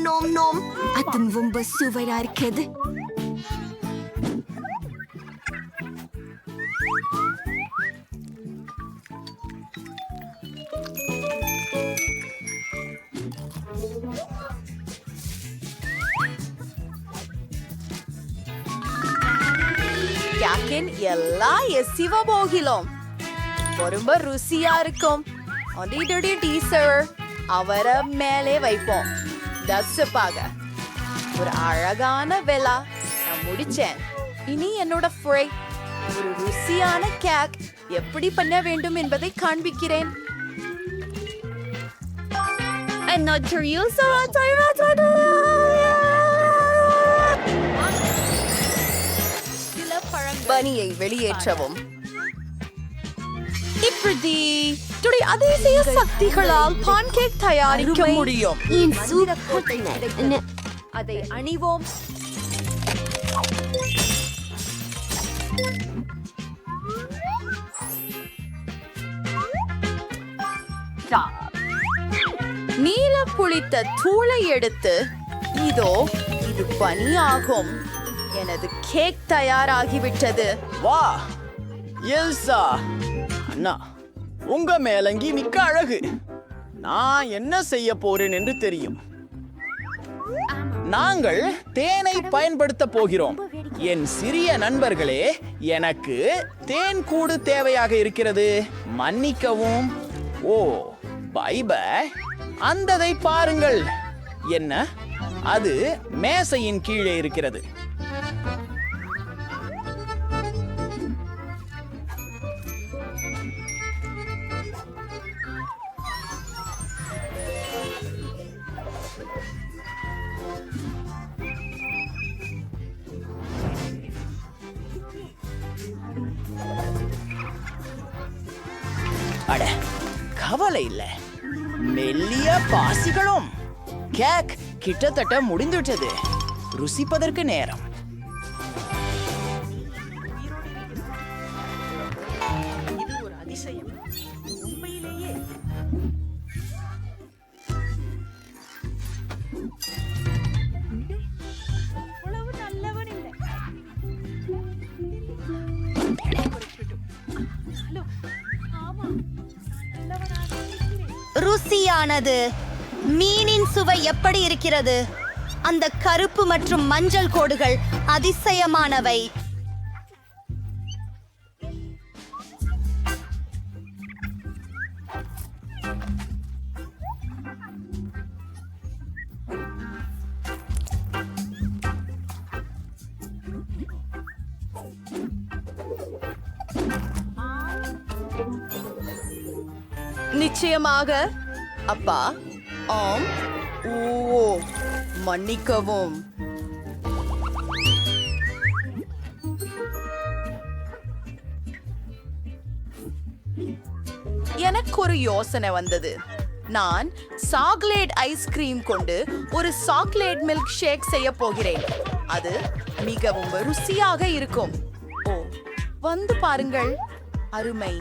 நோம் நோம் அதன் ரொம்ப சுவையா இருக்குது. கேக்கின் எல்லா எசிவ போகிலும் ரொம்ப ருசியா இருக்கும். ஒன்றிடுடைய டீசர் அவரை மேலே வைப்போம். தசுப்பாக ஒரு அழகான வெலா நான் முடிச்சேன். இனி என்னோட ஃப்ரை ஒரு ருசியான கேக் எப்படி பண்ண வேண்டும் என்பதை காண்பிக்கிறேன். பனியை வெளியேற்றவும். இப்படி அதிசய சக்திகளால் பான்கேக் தயாரிக்க முடியும். அதை அணிவோம். நீல புளித்த தூளை எடுத்து இதோ இது பனியாகும். எனது கேக் தயாராகிவிட்டது. வா எல்சா அண்ணா, உங்க மேலங்கி மிக்க அழகு. நான் என்ன செய்ய போறேன் என்று தெரியும். நாங்கள் தேனை பயன்படுத்த போகிறோம். என் சிறிய நண்பர்களே, எனக்கு தேன் கூடு தேவையாக இருக்கிறது. மன்னிக்கவும். ஓ பை அந்ததை பாருங்கள். என்ன அது மேசையின் கீழே இருக்கிறது. அட கவலை இல்லை. மெல்லிய பாசிகளும். கேக் கிட்டத்தட்ட முடிந்துவிட்டது. ருசிப்பதற்கு நேரம். இது ஒரு அதிசயம் உண்மையிலேயே. ருசியானது. மீனின் சுவை எப்படி இருக்கிறது? அந்த கருப்பு மற்றும் மஞ்சள் கோடுகள் அதிசயமானவை. நிச்சயமாக அப்பா. ஆம். ஓ மன்னிக்கவும். எனக்கு ஒரு யோசனை வந்தது. நான் சாக்லேட் ஐஸ்கிரீம் கொண்டு ஒரு சாக்லேட் மில்க் ஷேக் செய்ய போகிறேன். அது மிகவும் ருசியாக இருக்கும். ஓ வந்து பாருங்கள். அருமை.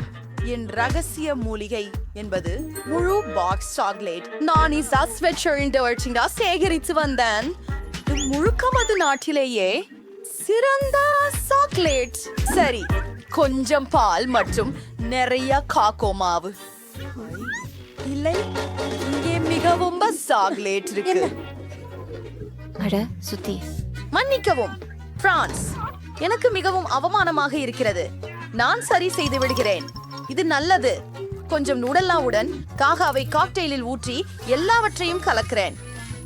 என் ரகசிய மூலிகை என்பது முழு பாக்ஸ் சாக்லேட். நான் சேகரித்து வந்தேன். முழுக்கமது நாட்டிலேயே சிறந்த சாக்லேட். சரி, கொஞ்சம் பால் மற்றும் நிறைய காக்கோ மாவு. இல்லை, இங்கே மிகவும் சாக்லேட் இருக்கு. சுத்தி மன்னிக்கவும் பிரான்ஸ். எனக்கு மிகவும் அவமானமாக இருக்கிறது. நான் சரி செய்து விடுகிறேன். இது நல்லது. கொஞ்சம் நூடல்லாவுடன் காகாவை காக்டெயிலில் ஊற்றி எல்லாவற்றையும் கலக்கிறேன்.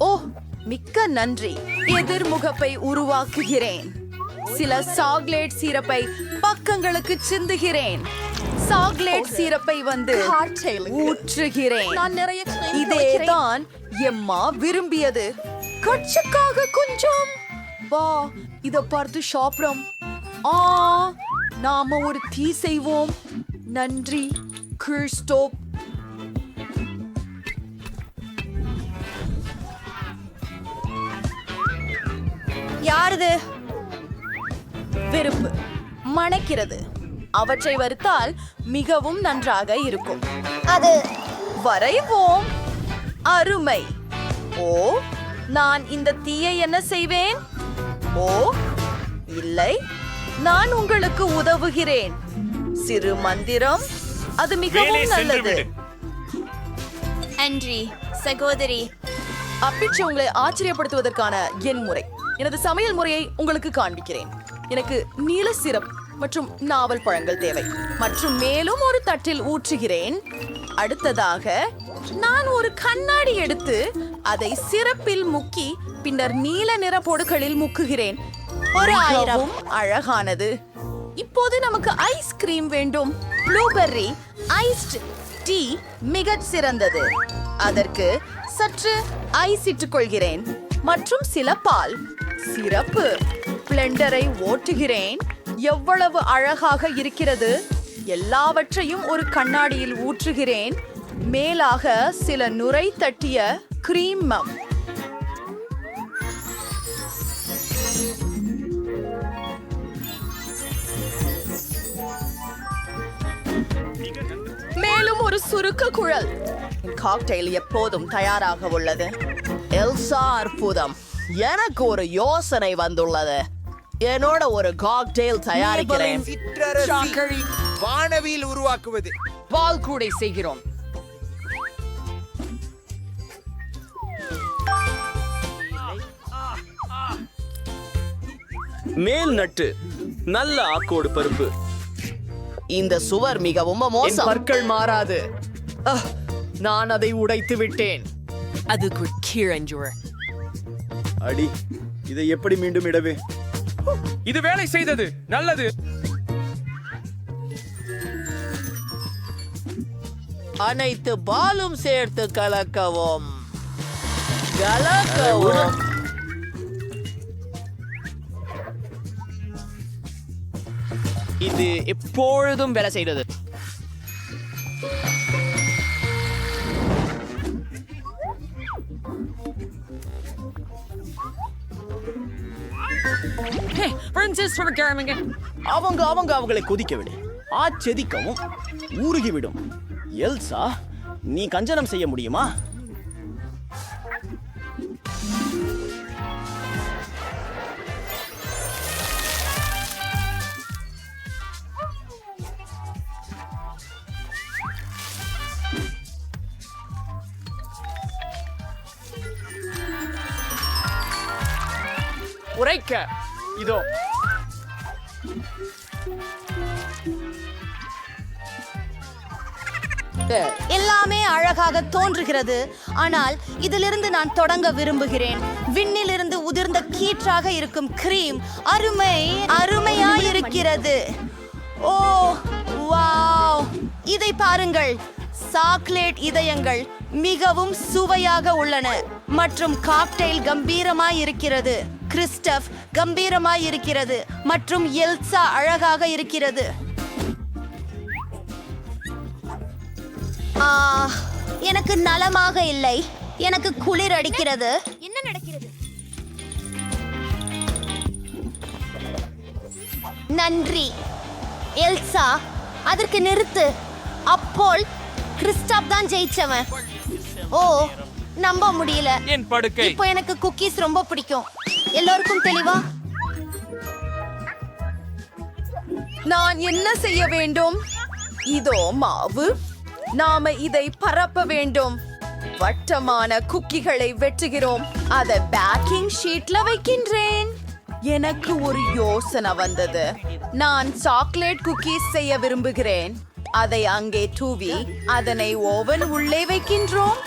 ஓ மிக்க நன்றி. எதிர்முகப்பை உருவாக்குகிறேன். சில சாக்லேட் சீரப்பை பக்கங்களுக்கு சிந்துகிறேன். சாக்லேட் சீரப்பை வந்து ஊற்றுகிறேன். இதேதான் எம்மா விரும்பியது. கட்சிக்காக கொஞ்சம் வா இத பார்த்து சாப்பிடும். நாம ஒரு டீ செய்வோம். நன்றி கிறிஸ்டோப். யாரது? விருப்பு மணக்கிறது. அவற்றை வறுத்தால் மிகவும் நன்றாக இருக்கும். அது வரைவோம். அருமை. ஓ, நான் இந்த தீயை என்ன செய்வேன்? ஓ, இல்லை, நான் உங்களுக்கு உதவுகிறேன். சிறு மந்திரம், அது மிகவும் நல்லது. அன்றி சகோதரி, அப்பிச்சு உங்களை ஆச்சரியப்படுத்துவதற்கான என் முறை. எனது சமையல் முறையை உங்களுக்கு காண்பிக்கிறேன். எனக்கு நீல சிரப் மற்றும் நாவல் பழங்கள் தேவை மற்றும் மேலும் ஒரு தட்டில் ஊற்றுகிறேன். அடுத்ததாக நான் ஒரு கண்ணாடி எடுத்து அதை சிரப்பில் முக்கி பின்னர் நீல நிற பொருட்களில் முக்குகிறேன். ஒரு 1000. அழகானது. இப்போது நமக்கு ஐஸ்கிரீம் வேண்டும். ப்ளூபெர்ரி ஐஸ்ட் டீ மிகச் சிறந்தது. அதற்கு சற்று ஐஸ் இட்டுக் கொள்கிறேன் மற்றும் சில பால். சிறப்பு. பிளெண்டரை ஓட்டுகிறேன். எவ்வளவு அழகாக இருக்கிறது. எல்லாவற்றையும் ஒரு கண்ணாடியில் ஊற்றுகிறேன். மேலாக சில நுரை தட்டிய கிரீம். மேலும் ஒரு சுருக்க குழல். காக்டெயில் எப்போதும் தயாராக உள்ளது. எல்சா, அற்புதம். எனக்கு ஒரு யோசனை வந்துள்ளது. என்னோட ஒரு காக்டெயில் தயாரிக்கிறேன். சிற்றரசி வானவியில் உருவாக்குவது. பால் கூடை செய்கிறோம். மேல் நட்டு நல்ல ஆக்கோடு பருப்பு. இந்த சுவர் மிகவும் என் மோசம். பற்கள் மாறாது. நான் அதை உடைத்து விட்டேன். அதுக்கு கீழஞ்சூர். அடி, இதை எப்படி மீண்டும் இடவே? இது வேலை செய்தது. நல்லது. அனைத்து பாலும் சேர்த்து கலக்கவும். கலக்கவும். இது எப்பொழுதும் வேலை செய்தது. அவங்க அவங்களை கொதிக்க விடு. ஆச்செதிக்கவும் ஊறுகிவிடும். எல்சா, நீ கஞ்சனம் செய்ய முடியுமா? உரைக்க இதோ. எல்லாமே அழகாக தோன்றுகிறது. ஆனால் இதிலிருந்து நான் தொடங்க விரும்புகிறேன். விண்ணிலிருந்து உதிர்ந்த கீற்றாக இருக்கும் கிரீம் அருமையாயிருக்கிறது. ஓ வாவ், இதை பாருங்கள். சாக்லேட் இதயங்கள் மிகவும் சுவையாக உள்ளன மற்றும் காக்டெயில் கம்பீரமாய் இருக்கிறது. கிறிஸ்டப் கம்பீரமாய் இருக்கிறது மற்றும் எல்சா அழகாக இருக்கிறது. எனக்கு நலமாக இல்லை. எனக்கு குளிர் அடிக்கிறது. என்ன நடக்கிறது? நன்றி எல்சா, அதற்கு நிறுத்து. அப்போல் கிறிஸ்டாப் தான் ஜெயிச்சவன். ஓ, நம்ப முடியல. என் படுக்கை. இப்போ எனக்கு குக்கீஸ் ரொம்ப பிடிக்கும். எல்லோருக்கும் தெளிவா? நான் என்ன செய்ய வேண்டும்? இதோ மாவு. நாம இதை பரப்ப வேண்டும். வட்டமான குக்கிகளை வெட்டுகிறோம். அதை பேக்கிங் ஷீட்ல வைக்கின்றேன். எனக்கு ஒரு யோசனை வந்தது. நான் சாக்லேட் குக்கீஸ் செய்ய விரும்புகிறேன். அதை அங்கே தூவி அதனை ஓவன் உள்ளே வைக்கின்றோம்.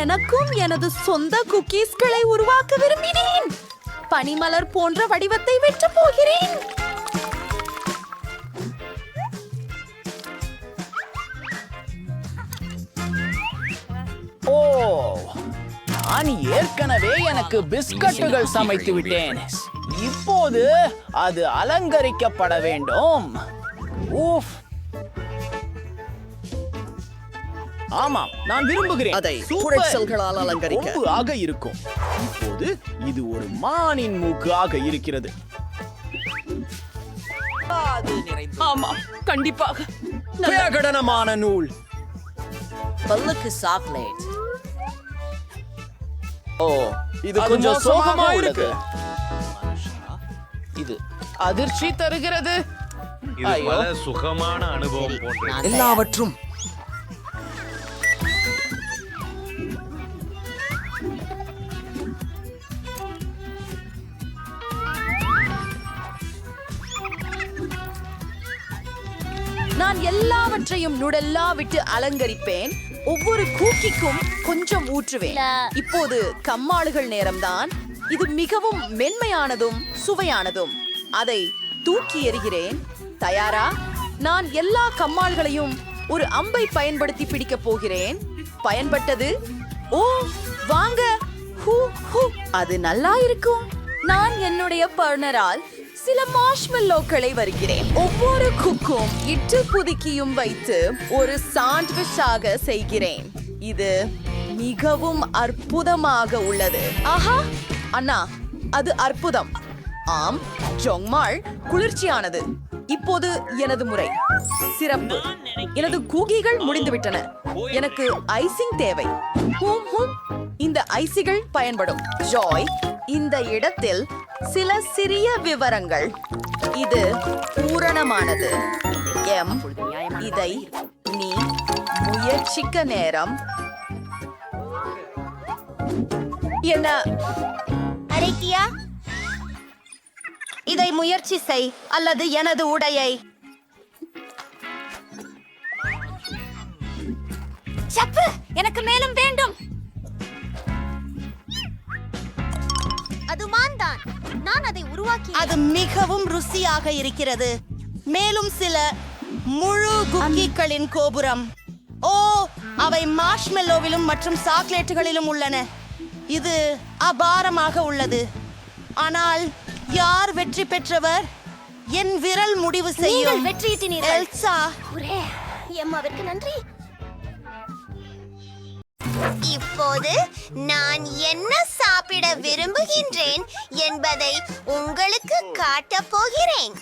எனக்கும் எனது சொந்த குக்கீஸ்களை உருவாக்க விரும்பினேன். பனிமலர் போன்ற வடிவத்தை வெட்டப் போகிறேன். ஓ, நான் ஏற்கனவே எனக்கு பிஸ்கட்டுகள் சமைத்து விட்டேன். இப்போது அது அலங்கரிக்கப்பட வேண்டும். ஊஃப். ஆமாம், நான் விரும்புகிறேன். அதை சூப்பர். குடைச்சல்களால் அலங்கரிக்க. கொம்பு ஆக இருக்கும். இப்போது இது ஒரு மானின் மூக்கு ஆக இருக்கிறது. ஆமாம், கண்டிப்பாக. பிரகடனமான நூல். பல்லுக்கு சாக்லேட். ஓ இது கொஞ்சம் சோகமா இருக்கு. இது அதிர்ச்சி தருகிறது. இது பல சுகமான அனுபவம் போன்றது. எல்லாவற்றும் நான் எல்லாவற்றையும் நுடெல்லா விட்டு அலங்கரிப்பேன். ஒவ்வொரு கூக்கிக்கும் கொஞ்சம் ஊற்றுவேன். இப்போது கம்மாளுகள் நேரம்தான். இது மிகவும் மென்மையானதும் சுவையானதும். அதை தூக்கி எறிகிறேன். தயாரா? நான் எல்லா கம்மாள்களையும் ஒரு அம்பை பயன்படுத்தி பிடிக்கப் போகிறேன். பயன்பட்டது. ஓ வாங்க. ஹூ ஹூ அது நல்லா இருக்கும். நான் என்னுடைய பார்ட்னரால் சில மார்ஷ்மெல்லோக்களை வருகிறேன். ஒவ்வொரு குக்கும் இட்டு புதுக்கியும் வைத்து ஒரு சாண்ட்விச்சாக செய்கிறேன். இது மிகவும் அற்புதமாக உள்ளது. ஆஹா அண்ணா, அது அற்புதம். ஆம், ஜொங்மாள் குளிர்ச்சியானது. இப்போது எனது முறை. சிறப்பு. எனது கூகிகள் முடிந்துவிட்டன. எனக்கு ஐசிங் தேவை. ஹூம் ஹூம். இந்த ஐசிகள் பயன்படும். ஜாய், இந்த இடத்தில் சில சிறிய விவரங்கள். இது பூரணமானது. எம், இதை நீ முயற்சிக்க நேரம். என்ன அரைக்கியா? இதை முயற்சி செய் அல்லது எனது உடையை. சப்பு, எனக்கு மேலும் வேண்டும். அது மான்தான். நான் அதை உருவாக்கி. அது மிகவும் ருசியாக இருக்கிறது. மேலும் சில முழு குக்கீகளின் கோபுரம். ஓ, அவை மார்ஷ்மெல்லோவிலும் மற்றும் சாக்லேட்டுகளிலும் உள்ளன. இது அபாரமாக உள்ளது. ஆனால் யார் வெற்றி பெற்றவர்? என் விரல் முடிவு செய்யும். வெற்றியிட்டீர்கள் எல்சா. ஒரே எம்மாவிற்கு நன்றி. இப்போது நான் என்ன சாப்பிட விரும்புகின்றேன் என்பதை உங்களுக்கு காட்டப் போகிறேன்.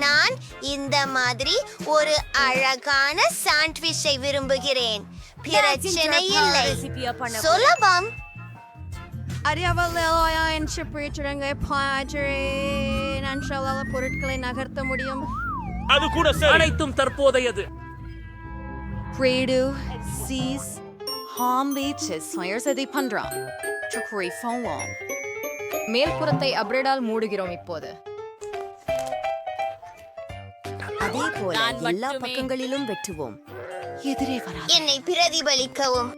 நான் இந்த மாதிரி ஒரு அழகான சாண்ட்விச்சை விரும்புகிறேன். பிரச்சனை இல்லை, சுலபம். பொருட்களை நகர்த்த முடியும். அது கூட சரி. அனைத்தும் தற்போதையது. சீஸ் மேல்புறத்தை அப்ரேடால் மூடுகிறோம். இப்போது அதே போல எல்லா பக்கங்களிலும் வெட்டுவோம். எதிரே வர என்னை பிரதிபலிக்கவும்.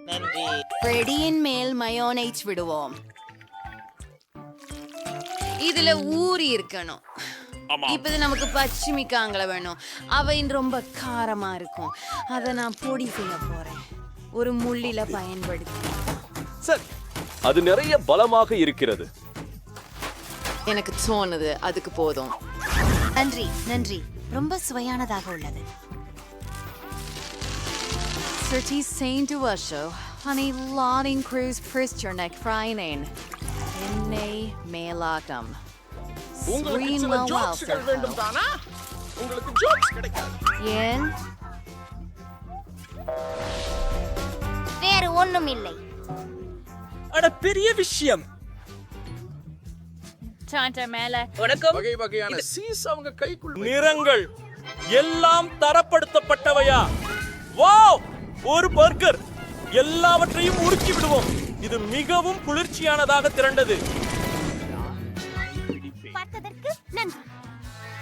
ரெடியின் மேல் மயோனைஸ் விடுவோம். இதுல ஊறி இருக்கணும். இப்ப நமக்கு பச்சிமிக்காங்கள வேணும். அவை ரொம்ப காரமா இருக்கும். அதை நான் பொடி செய்ய போறேன். ஒரு முள்ளில பயன்படுத்தி. சரி, அது நிறைய பலமாக இருக்கிறது. எனக்கு தோணுது அதுக்கு போதும். நன்றி நன்றி, ரொம்ப சுவையானதாக உள்ளது. எண்ணெய் மேலாட்டம். உங்களுக்கு சில ஜோக்ஸ்கள் வேண்டும் தானா? உங்களுக்கு ஜோக்ஸ் கிடைக்காது. ஏன்? வேறு ஒண்ணும் இல்லை. அட பெரிய விஷயம். வகை வகையான சீஸ் அவங்க கைக்குள்ள. நிறங்கள் எல்லாம் தரப்படுத்தப்பட்டவையா? வாவ், ஒரு பர்கர். எல்லாவற்றையும் உருக்கி விடுவோம். இது மிகவும் குளிர்ச்சியானதாக திரண்டது.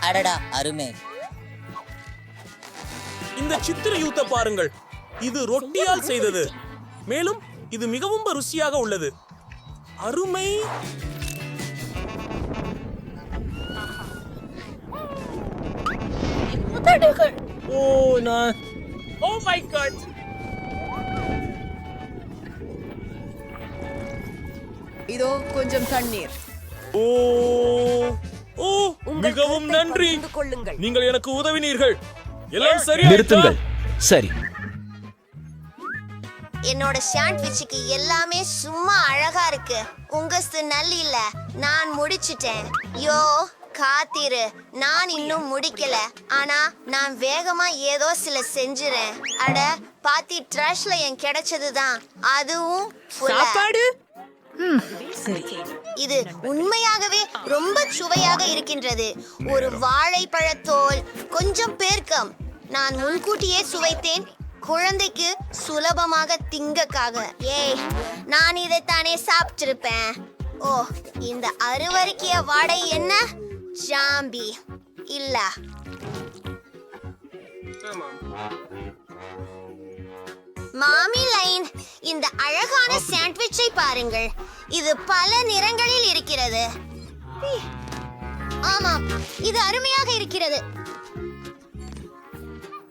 அடடா, அருமை. இந்த சித்திர யூத்த பாருங்கள். இது ரொட்டியால் செய்தது. மேலும் இது மிகவும் ருசியாக உள்ளது. அருமை. ஓ நான் ஓ மை காட். இதோ கொஞ்சம் தண்ணீர். ஓ ஓ, மிகவும் நன்றி. நீங்கள் எனக்கு உதவினீர்கள். எல்லாம் சரியா? நிறுத்துங்கள். சரி, என்னோட சாண்ட்விச்சுக்கு எல்லாமே சும்மா அழகா இருக்கு. உங்க நல்ல இல்ல. நான் முடிச்சிட்டேன். யோ காத்திரு, நான் இன்னும் முடிக்கல. ஆனா நான் வேகமா ஏதோ சில செஞ்சுறேன். அட பாத்தி, ட்ரஷ்ல என் கிடைச்சதுதான், அதுவும் full-ஆ. சாப்பாடு இது உண்மையாகவே ரொம்ப சுவையாக இருக்கின்றது. ஒரு வாழைப்பழத்தோல், கொஞ்சம் பேர்க்கம். நான் முன்கூட்டியே சுவைத்தேன், குழந்தைக்கு சுலபமாக திங்கக்காக. ஏய், நான் இதைத்தானே சாப்பிட்டிருப்பேன். ஓ, இந்த அருவருக்கிய வாடை என்ன? ஜாம்பி இல்ல. மாமி லைன், இந்த அழகான சாண்ட்விச்சை பாருங்கள். இது பல நிறங்களில் இருக்கிறது. ஆமாம், இது அருமையாக இருக்கிறது.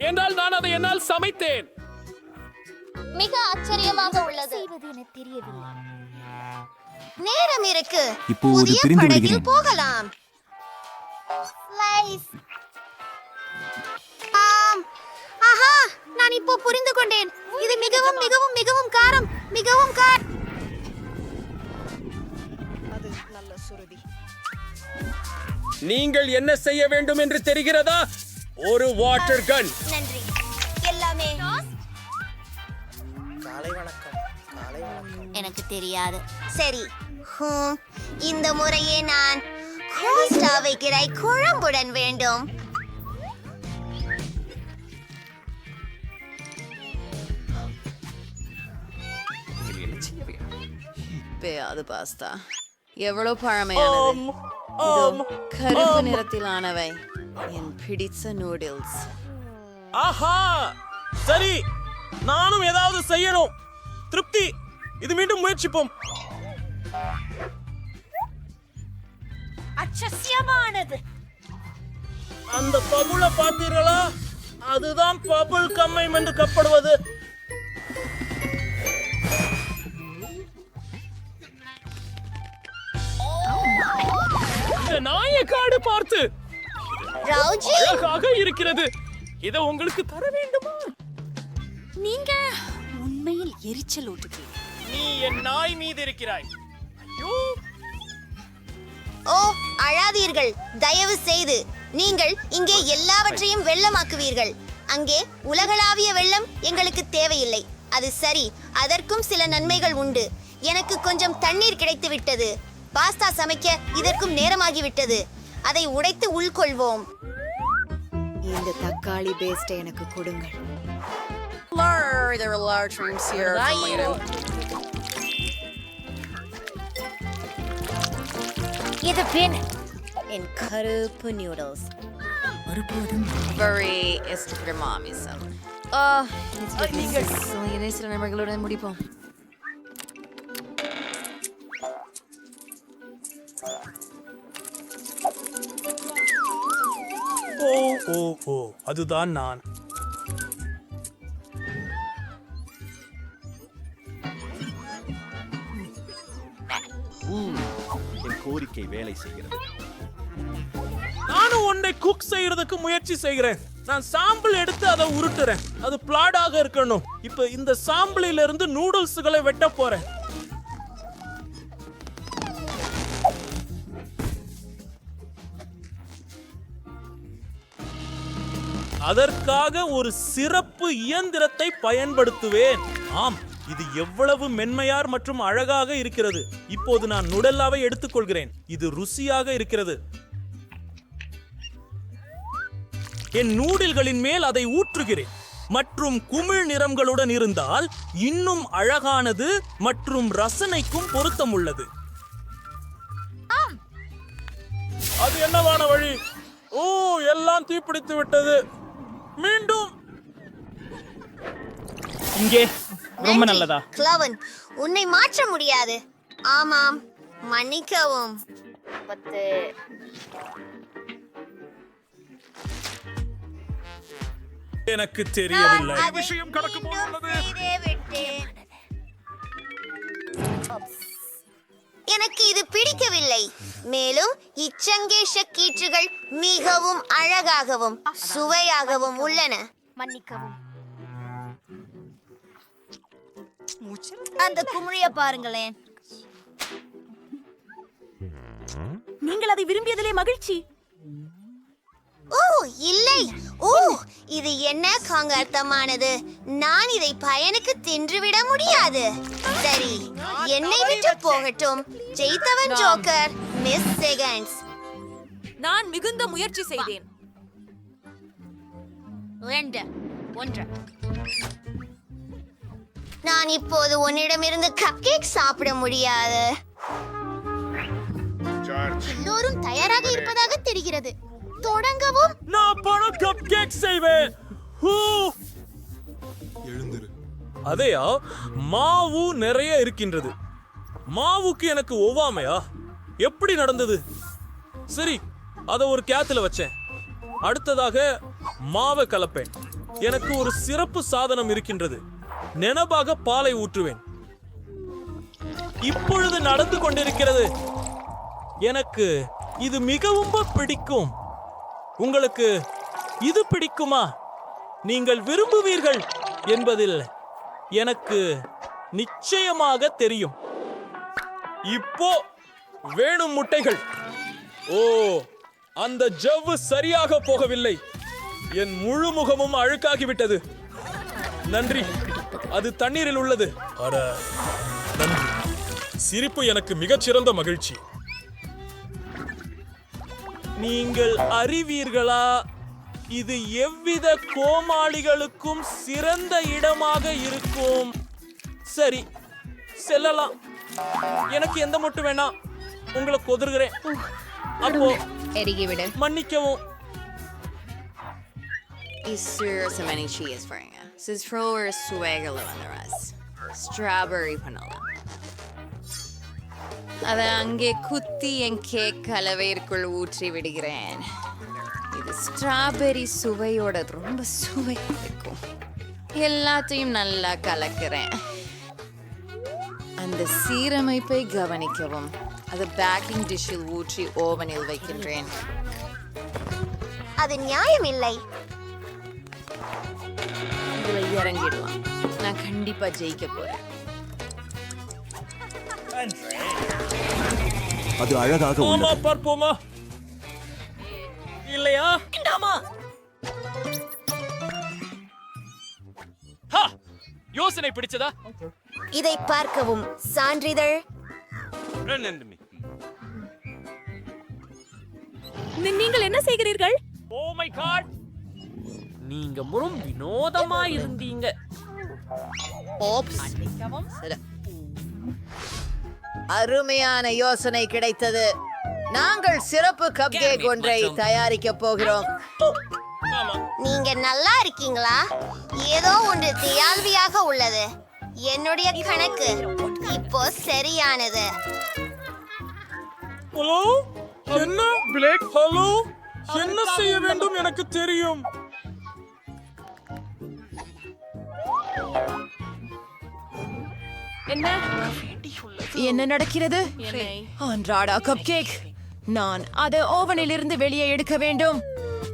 என்றால் நான் அதை என்னால் சமைத்தேன். மிக ஆச்சரியமாக உள்ளது. நேரம் இருக்கு, புதிய படகில் போகலாம். ஆம், ஆஹா, நான் இப்போ புரிந்து கொண்டேன். இது மிகவும் மிகவும் மிகவும் காரம், மிகவும் நீங்கள் என்ன செய்ய வேண்டும் என்று தெரிகிறதா? ஒரு வாட்டர் கன். நன்றி. எல்லாமே எனக்கு தெரியாது. சரி, இந்த முறையே நான் கோஸ்டா வைக்கிறை குழம்புடன் வேண்டும். பேயாது பாஸ்தா எவ்வளவு பழமையானது. இதோ கருப்பு நிறத்திலானவை என் பிடிச்ச நூடுல்ஸ். ஆஹா, சரி, நானும் ஏதாவது செய்யணும். திருப்தி, இது மீண்டும் முயற்சிப்போம். அச்சசியமானது. அந்த பபுளை பார்த்தீர்களா? அதுதான் பபுள் கம்மை என்று கப்படுவது. நாயக்காடு பார்த்து ரவுஜி, அழகாக இருக்கிறது. இதை உங்களுக்கு தர வேண்டுமா? நீங்க உண்மையில் எரிச்சல் ஊட்டுகிறீங்க. நீ என் நாய் மீது இருக்கிறாய். ஐயோ, ஓ, அழாதீர்கள் தயவு செய்து. நீங்கள் இங்கே எல்லாவற்றையும் வெள்ளமாக்குவீர்கள். அங்கே உலகளாவிய வெள்ளம் எங்களுக்கு தேவையில்லை. அது சரி, அதற்கும் சில நன்மைகள் உண்டு. எனக்கு கொஞ்சம் தண்ணீர் கிடைத்து விட்டது. பாஸ்தா சமைக்க இதற்கும் நேரமாகிவிட்டது. அதை உடைத்து உள்கொள்வோம். இந்த தக்காளி பேஸ்ட் எனக்கு கொடுங்கள். இது பின் என் கருப்பு நூடுல்ஸ். Very for mommyism. நீங்கள் சில நண்பர்களுடன் முடிப்போம். ஓ ஓ ஓ, அதுதான் நான். என் கோரிக்கை வேலை செய்கிறது. நானும் ஒன்றை குக் செய்யறதுக்கு முயற்சி செய்கிறேன். நான் சாம்பிள் எடுத்து அதை உருட்டுறேன். அது பிளாடாக இருக்கணும். இப்ப இந்த சாம்பிளில இருந்து நூடுல்ஸ்களை வெட்ட போறேன். அதற்காக ஒரு சிறப்பு இயந்திரத்தை பயன்படுத்துவேன். ஆம், இது எவ்வளவு மென்மையார் மற்றும் அழகாக இருக்கிறது. இப்போது நான் நுடல்லாவை எடுத்துக்கொள்கிறேன். இது ருசியாக இருக்கிறது. என் நூடில்களின் மேல் அதை ஊற்றுகிறேன். மற்றும் குமிழ் நிறங்களுடன் இருந்தால் இன்னும் அழகானது மற்றும் ரசனைக்கும் பொருத்தம் உள்ளது. அது என்னவான வழி? ஓ, எல்லாம் தீப்பிடித்து விட்டது. மீண்டும் இங்கே ரொம்ப நல்லதா? கிளவன், உன்னை மாற்ற முடியாது. ஆமாம், மன்னிக்கவும். எனக்கு தெரியவில்லை. விஷயம் கடக்க போகிறது. எனக்கு இது பிடிக்கவில்லை. மேலும் இச்சங்கேஷ கீற்றுகள் மிகவும் அழகாகவும் சுவையாகவும் உள்ளன. மன்னிக்கவும். அந்த குமிழிய பாருங்களேன். நீங்கள் அதை விரும்பியதிலே மகிழ்ச்சி. ஓ இல்லை. ஓ, இது என்ன காங்கார்த்தமானது. நான் இதை பயனுக்கு தின்றுவிட முடியாது. சரி, என்னை விட்டு போகட்டும். ஜெயித்தவன் ஜோக்கர், மிஸ் செகண்ட்ஸ். நான் மிகுந்த முயற்சி செய்தேன். நான் இப்போது உன்னிடமிருந்து கப்கேக் சாப்பிட முடியாது. எல்லோரும் தயாராக இருப்பதாக தெரிகிறது. தொடங்கவும். நான் பணம் கப் கேக் செய்வேன். அதையா, மாவு நிறைய இருக்கின்றது. மாவுக்கு எனக்கு ஒவ்வாமையா? எப்படி நடந்தது? சரி, அத ஒரு கேத்துல வச்சேன். அடுத்ததாக மாவை கலப்பேன். எனக்கு ஒரு சிறப்பு சாதனம் இருக்கின்றது. நினைவாக பாலை ஊற்றுவேன். இப்பொழுது நடந்து கொண்டிருக்கிறது. எனக்கு இது மிகவும் பிடிக்கும். உங்களுக்கு இது பிடிக்குமா? நீங்கள் விரும்புவீர்கள் என்பதில் எனக்கு நிச்சயமாக தெரியும். இப்போ வேணும் முட்டைகள். ஓ, அந்த ஜவ்வு சரியாக போகவில்லை. என் முழு முகமும் அழுக்காகிவிட்டது. நன்றி, அது தண்ணீரில் உள்ளது. அட, நன்றி. சிரிப்பு எனக்கு மிகச்சிறந்த மகிழ்ச்சி. நீங்கள் அறிவீர்களா, இது எவ்வித கோமாளிகளுக்கும் சிறந்த இடமாக இருக்கும். சரி, செல்லலாம். எனக்கு எந்த மட்டும் வேணாம். உங்களை கொதிர்கிறேன். அப்போ மன்னிக்கவும். அதை அங்கே குத்தி என் கேக் கலவைக்குள் ஊற்றி விடுகிறேன். இது ஸ்ட்ராபெரி சுவையோட ரொம்ப சுவை இருக்கும். எல்லாத்தையும் நல்லா கலக்கிறேன். அந்த சீரமைப்பை கவனிக்கவும். அது பேக்கிங் டிஷ்ஷில் ஊற்றி ஓவனில் வைக்கின்றேன். அது நியாயம் இல்லை. இதுல இறங்கிடலாம். நான் கண்டிப்பா ஜெயிக்க போறேன். அது அழகாக ஆமா, பார்ப்போமா? இல்லையா? யோசனை பிடிச்சதா? இதை பார்க்கவும். சான்றிதழ். நீங்கள் என்ன செய்கிறீர்கள்? ஓ மை காட், நீங்க முறும் வினோதமா இருந்தீங்க. அருமையான யோசனை கிடைத்தது. நாங்கள் சிறப்பு கப்கேக் ஒன்றை தயாரிக்க போகிறோம். நீங்க நல்லா இருக்கீங்களா? ஏதோ ஒன்று தியால்வியாக உள்ளது. என்னுடைய கணக்கு இப்போ சரியானது. ஹலோ, என்ன பிளேக்? ஹலோ, என்ன செய்ய வேண்டும் எனக்கு தெரியும். என்ன நடக்கிறது? அன்றாடா கப்கேக். நான் அதை ஓவனில் இருந்து வெளியே எடுக்க வேண்டும்.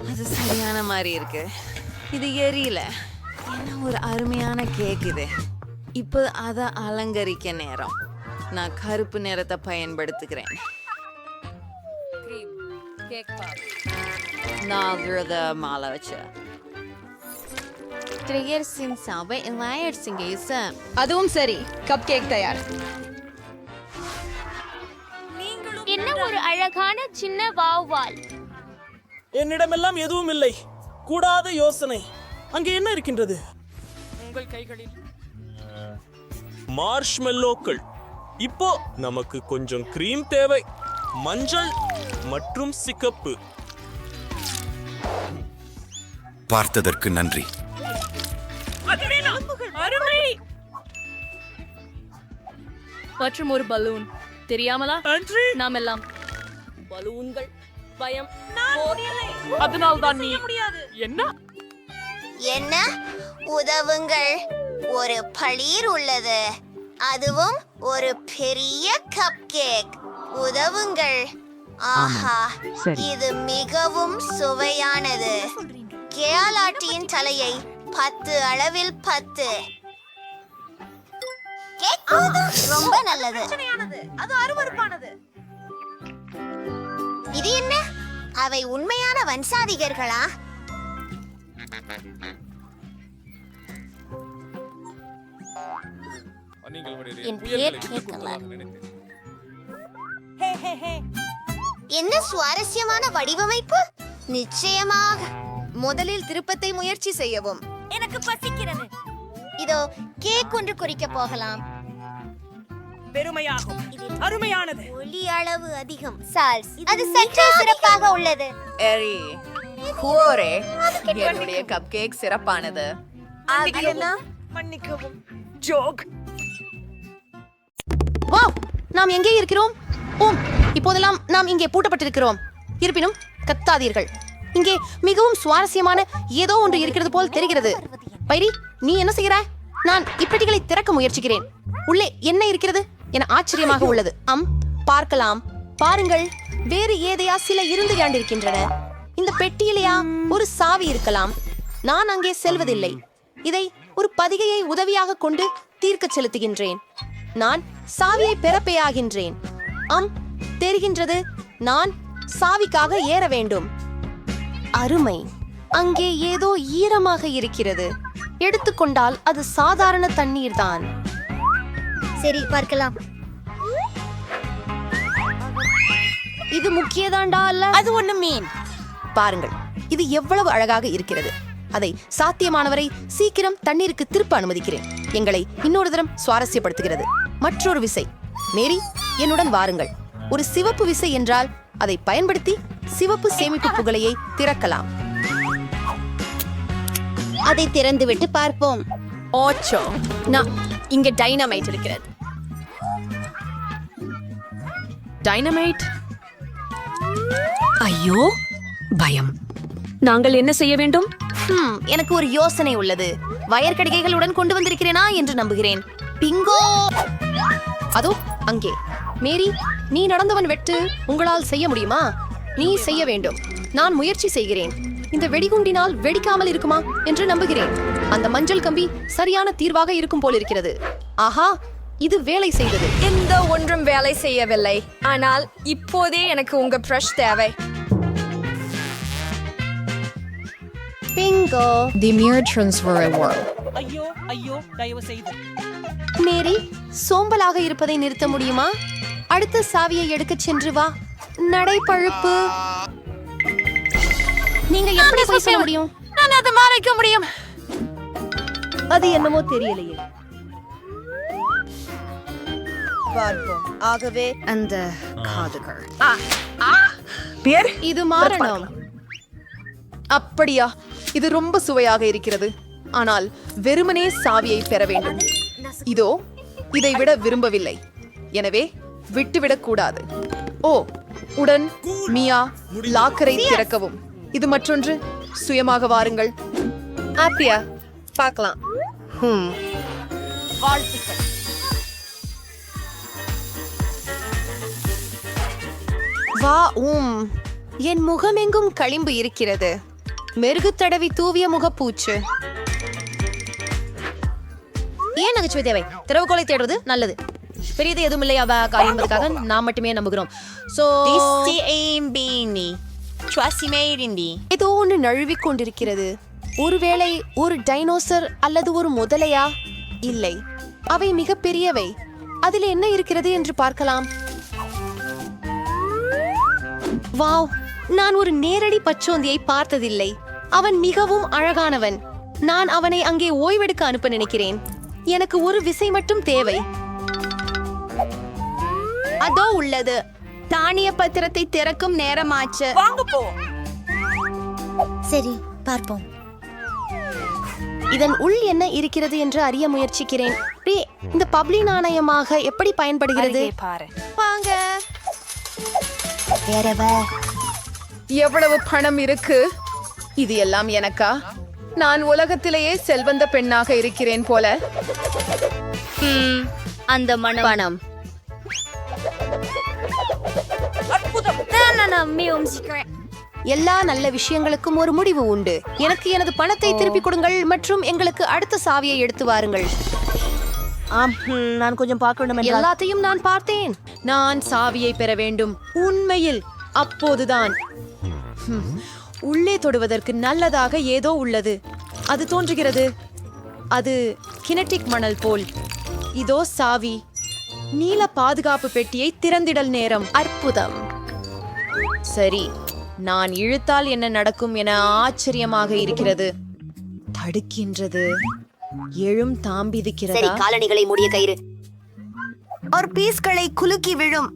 அது சரியான மாதிரி இருக்கு. இது எரியல. என்ன ஒரு அருமையான கேக் இது. இப்போ அதை அலங்கரிக்க நேரம். நான் கருப்பு நிறத்தை பயன்படுத்துகிறேன். நான் மாலை வச்சு அதுவும் சரி, கப்கேக் தயார். என்ன ஒரு அழகான சின்ன வாவ்வால். என்னிடமெல்லாம் எதுவும் இல்லை. கூடாத யோசனை. அங்கே என்ன இருக்கின்றது? உங்கள் கைகளில் மார்ஷ்மெல்லோக்கள். இப்போ நமக்கு கொஞ்சம் கிரீம் தேவை. மஞ்சள் மற்றும் சிகப்பு. பார்த்ததற்கு நன்றி. மற்றும் ஒரு பலூன். தெரியாமலா நாம் எல்லாம் பலூன்கள் பயம். அதனால் தான் நீ என்ன என்ன உதவுங்கள். ஒரு பளீர் உள்ளது. அதுவும் ஒரு பெரிய கப்கேக். உதவுங்கள். ஆஹா, இது மிகவும் சுவையானது. கேலாட்டியின் தலையை 10 அளவில் 10. ரொம்ப நல்லது. அது அருவருப்பானது. இது என்ன? அவை உண்மையான வம்சாதிகர்களா? என் பெயர் கேட்கலாம். என்ன சுவாரஸ்யமான வடிவமைப்பு! நிச்சயமாக. முதலில் திருப்பத்தை முயற்சி செய்யவும். எனக்கு பசிக்கிறது. இதோ கேக் ஒன்று குறிக்க போகலாம். பெருமையாகும். அருமையானது. ஒலி அளவு அதிகம். சால்ஸ், அது சற்றே சிறப்பாக உள்ளது. எரி ஹூரே, என்னுடைய கப் கேக் சிறப்பானது. மன்னிக்கவும். ஜோக். வாவ், நாம் எங்கே இருக்கிறோம்? ஓம், இப்போதெல்லாம் நாம் இங்கே பூட்டப்பட்டிருக்கிறோம். இருப்பினும் கத்தாதீர்கள். இங்கே மிகவும் சுவாரஸ்யமான ஏதோ ஒன்று இருக்கிறது போல் தெரிகிறது. பைரி, நீ என்ன செய்கிறாய்? நான் இப்பெட்டிகளை திறக்க முயற்சிக்கிறேன். உள்ளே என்ன இருக்கிறது என ஆச்சரியமாக உள்ளது. பார்க்கலாம். பாருங்கள், வேறு ஏதையா சில இருந்து யாண்டிருக்கின்றன. இந்த பெட்டியிலேயா ஒரு சாவி இருக்கலாம். நான் அங்கே செல்வதில்லை. இதை ஒரு பதிகையை உதவியாக கொண்டு தீர்க்க செலுத்துகின்றேன். நான் சாவியை பெறப்பேயாகின்றேன். தெரிகின்றது. நான் சாவிக்காக ஏற வேண்டும். அருமை. அங்கே ஏதோ ஈரமாக இருக்கிறது. எடுத்துக்கொண்டால் அது சாதாரண தண்ணீர் தான். சரி, பார்க்கலாம். இது முக்கியதாண்டா அல்ல? அது ஒண்ணு மீன். பாருங்கள், இது எவ்வளவு அழகாக இருக்கிறது. அதை சாத்தியமானவரை சீக்கிரம் தண்ணீருக்கு திருப்ப அனுமதிக்கிறேன். எங்களை இன்னொரு தரம் சுவாரஸ்யப்படுத்துகிறது. மற்றொரு விசை. மேரி, என்னுடன் வாருங்கள். ஒரு சிவப்பு விசை என்றால் அதை பயன்படுத்தி சிவப்பு சேமிப்பு புகழையை திறக்கலாம். அதை திறந்துவிட்டு பார்ப்போம். ஓச்சோ, நான் இங்கே டைனமைட் இருக்கிறது. டைனமைட்? ஐயோ, பயம். நாங்கள் என்ன செய்ய வேண்டும்? எனக்கு ஒரு யோசனை உள்ளது. வயர் கடிகைகளுடன் கொண்டு வந்திருக்கிறேனா என்று நம்புகிறேன். பிங்கோ! அதோ அங்கே. மேரி, நீ நடந்தவன் வெட்டு உங்களால் செய்ய முடியுமா? நீ செய்ய வேண்டும். நான் முயற்சி செய்கிறேன். இந்த வெடிகுண்டினால் வெடிக்காமல் இருக்குமா என்று நம்புகிறேன். அந்த மஞ்சள் கம்பி சரியான தீர்வாக இருக்கும் போல் இருக்கிறது. ஆஹா, இது வேலை செய்தது. எந்த ஒன்றும் வேலை செய்யவில்லை. ஆனால் இப்போதே எனக்கு உங்க பிரஷ் தேவை. Bingo! The mirror transfer work. ஐயோ ஐயோ, தயவு செய்து. மேரி, சோம்பலாக இருப்பதை நிறுத்த முடியுமா? அடுத்த சாவியை எடுக்கச் சென்று வா. நடைப்பழுப்பு. நீங்க எப்படி போய் சொல்ல முடியும்? நான் அதை மறைக்க முடியும். அது என்னமோ தெரியலையே. பார்ப்போம். ஆகவே அந்த காதுகள். இது மாறணும். அப்படியா? இது ரொம்ப சுவையாக இருக்கிறது. ஆனால் வெறுமனே சாவியை பெற வேண்டும். இதோ இதை விட விரும்பவில்லை. எனவே விட்டுவிடக் கூடாது. ஓ, உடன் மியா, லாக்கரை திறக்கவும். இது மற்றொன்று. சுயமாக வாருங்கள். ஆத்தியா, பார்க்கலாம். வா. என் முகமெங்கும் களிம்பு இருக்கிறது. மெருகு தடவி தூவிய முகப்பூச்சு. ஏன் நகைச்சுவை தேவை? திறவுகோலை தேடுவது நல்லது. பெரியது எதுவும் இல்லையா என்பதற்காக நாம் மட்டுமே நம்புகிறோம். ஏதோ ஒன்று நழுவிக் கொண்டிருக்கிறது. ஒருவேளை ஒரு டைனோசர் அல்லது ஒரு முதலையா? இல்லை, அவை மிக பெரியவை. அதில் என்ன இருக்கிறது என்று பார்க்கலாம். வாவ், நான் ஒரு நேரடி பச்சோந்தியை பார்த்ததில்லை. அவன் மிகவும் அழகானவன். நான் அவனை அங்கே ஓய்வெடுக்க அனுப்ப நினைக்கிறேன். எனக்கு ஒரு விசை மட்டும் தேவை. அதோ உள்ளது. தானிய பத்திரத்தை திறக்கும் நேரமாச்சு. வாங்க போ. சரி, பார்ப்போம். இதன் உள் என்ன இருக்கிறது என்று அறிய முயற்சிக்கிறேன். இந்த பப்ளி நாணயமாக எப்படி பயன்படுகிறது? வாங்க. எவ்வளவு பணம் இருக்கு? இது எல்லாம் எனக்கா? நான் உலகத்திலேயே செல்வந்த பெண்ணாக இருக்கிறேன் போல. அந்த பணம். எல்லா நல்ல விஷயங்களுக்கும் ஒரு முடிவு உண்டு. எனக்கு எனது பணத்தை திருப்பிக் கொடுங்கள் மற்றும் எங்களுக்கு அடுத்த சாவியை எடுத்து வாருங்கள். நான் கொஞ்சம் பார்க்க வேண்டும். எல்லாத்தையும் நான் பார்த்தேன். நான் சாவியை பெற வேண்டும். உண்மையில் அப்போதுதான் உள்ளே தொடுவதற்கு நல்லதாக ஏதோ உள்ளது. அது தோன்றுகிறது. அது கினெட்டிக் மணல் போல். இதோ சாவி. நீல பாதுகாப்பு பெட்டியை திறந்திடல் நேரம். அற்புதம். சரி, நான் இழுத்தால் என்ன நடக்கும் என ஆச்சரியமாக இருக்கிறது. தடுக்கின்றது. எழும் தாம்பிதிக்கிறதா? காலணிகளை மூடிய கயிறு. ஒரு பீஸ்களை குலுக்கி விழும்.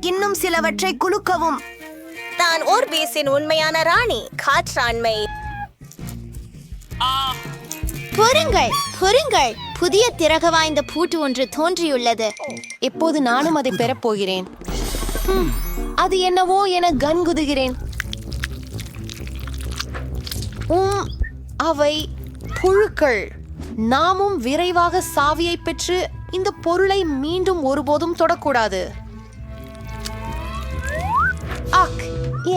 இன்னும் சிலவற்றை குலுக்கவும். தான் ஓர் பீஸின் உண்மையான ராணி. காற்றாண்மை. பொறுங்கள், பொறுங்கள். புதிய திறக வாய்ந்த பூட்டு ஒன்று தோன்றியுள்ளது. எப்போது நானும் அதை பெறப் போகிறேன். அது என்னவோ என கன்குதுகிறேன். அவை புழுக்கள். நாமும் விரைவாக சாவியை பெற்று இந்த பொருளை மீண்டும் ஒருபோதும் தொடக்கூடாது.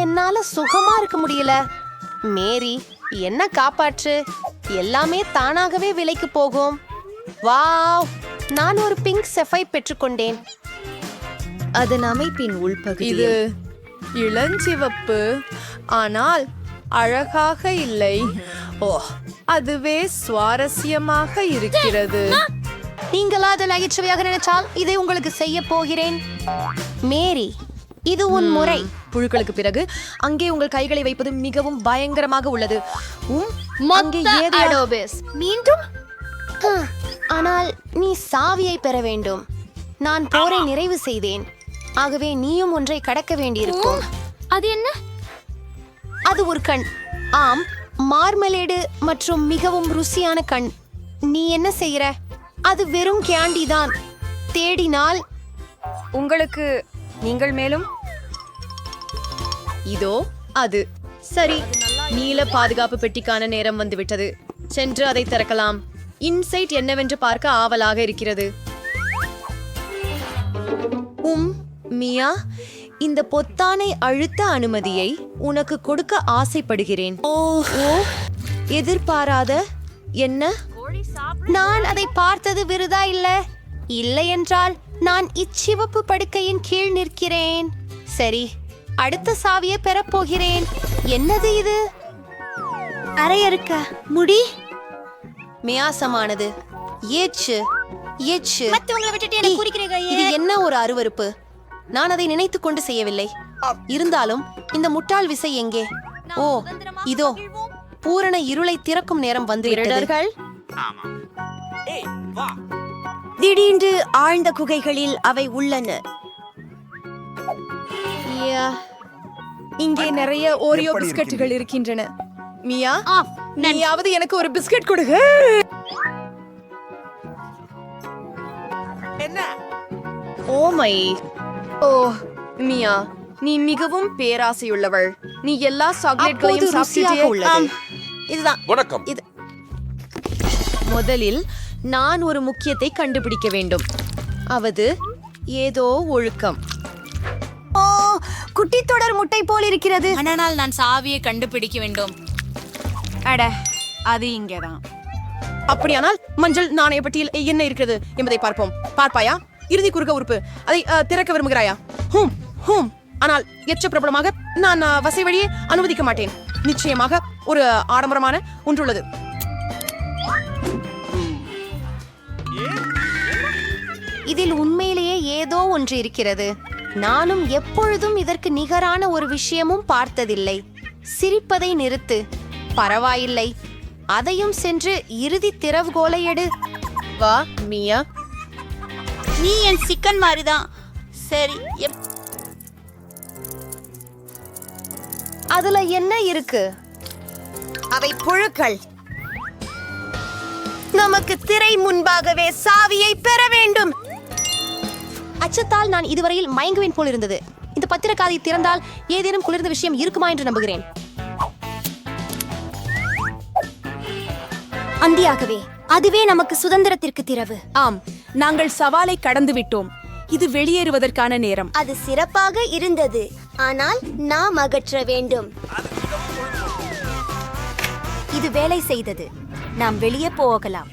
என்னால சுகமா இருக்க முடியல. மேரி, என்ன காப்பாற்று. எல்லாமே தானாகவே விலைக்கு போகும். வாவ், நான் ஒரு பிங்க் செஃபை பெற்றுக்கொண்டேன். அதன் அமைப்பின் உள்பகுதி இது இளஞ்சிவப்பு, ஆனால் அழகாக இல்லை. ஓ, அதுவே சுவாரஸ்யமாக இருக்கிறது. நீங்களா அதை நகைச்சுவையாக நினைச்சால் இதை உங்களுக்கு செய்ய போகிறேன். மேரி, இது உன் முறை. புழுக்களுக்கு பிறகு அங்கே உங்கள் கைகளை வைப்பது மிகவும் பயங்கரமாக உள்ளது. அங்கே ஏதோ மீண்டும். ஆனால் நீ சாவியை பெற வேண்டும். நான் போரை நிறைவு செய்தேன். ஆகவே நீயும் ஒன்றை கடக்க வேண்டியிருக்கும். அது என்ன? அது ஒரு கண். ஆம், மார்மலேடு மற்றும் மிகவும் ருசியான கண். நீ என்ன செய்யற? அது வெறும் கேண்டி தான். தேடினால் உங்களுக்கு நீங்கள் மேலும் இதோ அது. சரி, நீல பாதுகாப்பு பெட்டிக்கான நேரம் வந்துவிட்டது. சென்று அதை திறக்கலாம். இன்சைட் என்னவென்று பார்க்க ஆவலாக இருக்கிறது. மியா, இந்த பொத்தானை அழுத்த அனுமதியை உனக்கு கொடுக்க ஆசைப்படுகிறேன். ஓ, எதிர்பாராத என்ன? நான் அதை பார்த்தது விருதா இல்லை என்றால் நான் இச்சிவப்பு படுக்கையின் கீழ் நிற்கிறேன். சரி, அடுத்த சாவியை பெறப்போகிறேன். என்னது இது? அரையறுக்க முடி மியாசமானது. ஏச்சு ஏச்சு. இது என்ன ஒரு அருவருப்பு. நான் அதை நினைத்து கொண்டு செய்யவில்லை. இருந்தாலும் இந்த முட்டாள் விசை எங்கே? ஓ, இதோ பூரண இருளை திறக்கும் நேரம் வந்து விட்டது. திடீரென்று ஆழ்ந்த குகைகளில் அவை உள்ளன. இங்கே நிறைய ஓரியோ பிஸ்கட்டுகள் இருக்கின்றன. மியா, நீயாவது எனக்கு ஒரு பிஸ்கட் கொடுங்க. ஓ மியா, நீ மிகவும் பேராசையுள்ளவள். நீ எல்லா சாக்லேட்களையும் சாப்பிட்டியே. இதுதான் வணக்கம். இது முதலில் நான் ஒரு முக்கியத்தை கண்டுபிடிக்க வேண்டும். அவது ஏதோ ஒழுக்கம். ஓ, குட்டி தொடர் முட்டை போல் இருக்கிறது. ஆனால் நான் சாவியை கண்டுபிடிக்க வேண்டும். அட, அது இங்கேதான். அப்படியானால் மஞ்சள் நாணய பெட்டியில் என்ன இருக்கிறது என்பதை பார்ப்போம். பார்ப்பாயா? இறுதி குறுக உறுப்பு. அதை திறக்க விரும்புகிறாயா? ஆனால் எச்ச பிரபலமாக நான் வசை வழியே அனுமதிக்க மாட்டேன். நிச்சயமாக ஒரு ஆடம்பரமான ஒன்றுள்ளது. இதில் உண்மையிலேயே ஏதோ ஒன்று இருக்கிறது. நானும் எப்பொழுதும் இதற்கு நிகரான ஒரு விஷயமும் பார்த்ததில்லை. சிரிப்பதை நிறுத்து. பரவாயில்லை, அதையும் சென்று இறுதி திறவுகோலை எடு. வா மியா, நீ என் சிக்கன் மாதிரிதான். சரி, அதுல என்ன இருக்கு? அவை புழுக்கள். நமக்கு திரை முன்பாகவே சாவியை பெற வேண்டும். அச்சத்தால் நான் இதுவரையில் மயங்குவேன் போல் இருந்தது. இந்த பத்திரக்காதை திறந்தால் ஏதேனும் குளிர்ந்த விஷயம் இருக்குமா என்று நம்புகிறேன். அந்தியாகவே அதுவே நமக்கு சுதந்திரத்திற்கு திறவு. ஆம், நாங்கள் சவாலை கடந்து விட்டோம். இது வெளியேறுவதற்கான நேரம். அது சிறப்பாக இருந்தது, ஆனால் நாம் அகற்ற வேண்டும். இது வேலை செய்தது. நாம் வெளியே போகலாம்.